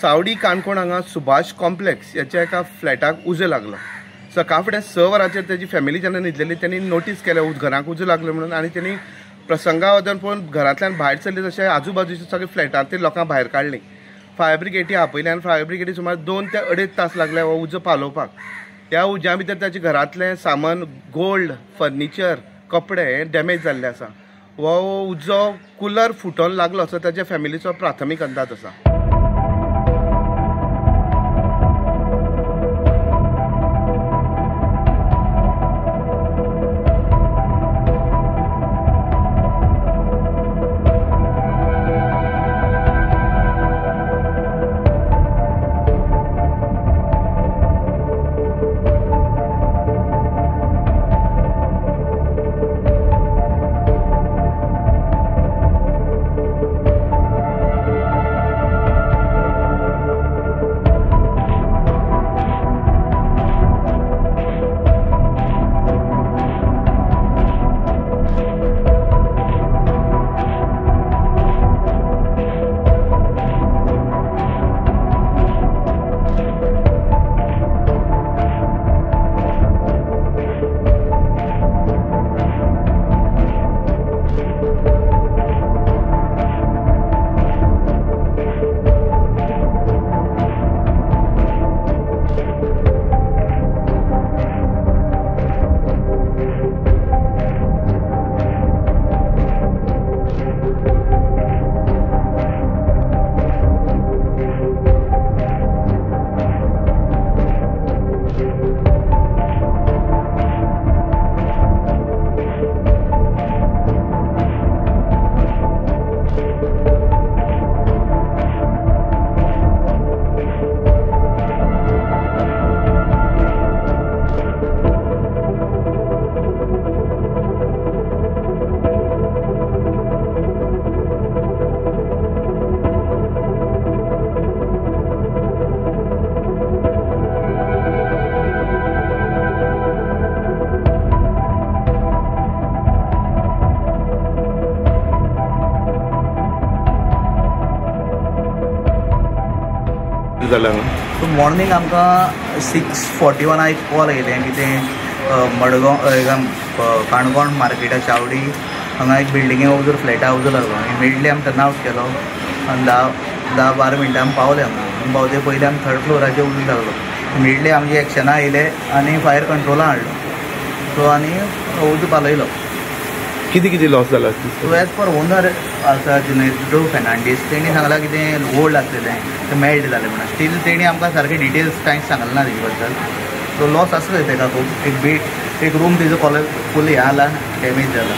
चावडी काणकोण हांगा सुभाष कॉम्प्लेक्स याच्या एका फ्लॅटाक उजो लागलो। सकाळ फुडें 6 वरांचेर त्याची फॅमिली जेन्ना न्हिदलेली त्यांनी नोटीस केलें घराक उजो लागलो म्हणून, आनी त्यांनी प्रसंगावधान पळोवन घरांतल्यान भायर सरले तशें आजूबाजूच्या सगळे फ्लॅटांतलीं लोकां भायर काडलीं। फायर ब्रिगेडी आपयली आनी फायर ब्रिगेडी सुमार 2 ते 2.5 तास लागले हो उजो पालोवपाक। ह्या उज्या भितर त्याचे घरांतलें सामान, गोल्ड, फर्निचर, कपडे हे डॅमेज जाल्ले आसा। हो उजो कुलर फुटोन लागलो असो त्याच्या फॅमिलीचो प्राथमीक अंदाज आसा। सो मॉर्निंग आमकां 6:41 एक कॉल येयलें की तें मडगांव काणकोण मार्केटा चावडी हांगा एक बिल्डिंगे उजो फ्लॅटा उजो लागलो। इमिडियटली आमी टर्न आवट केलो आनी 10-12 मिनटां आमी पावले हांगा। पावते पयलीं आमी 3rd फ्लोराचेर उजो लागलो। इमिडियटली आमचे एक्शना येयले आनी फायर कंट्रोलां हाडलो। सो आनी उजो पालयलो। कितें लॉस जाला? सो एज पर ओनर आसा जुनेदो फेर्नांडीस तेणी सांगलां की तें गोल्ड आसलेलें तें मेल्ट जालें म्हणून। स्टील तेणी आमकां सारकें डिटेल्स कांयच सांगलें ना तेजे बद्दल। सो लॉस आसलें तेका खूब। एक रूम तेजो फूल हें जाला, डॅमेज जाला।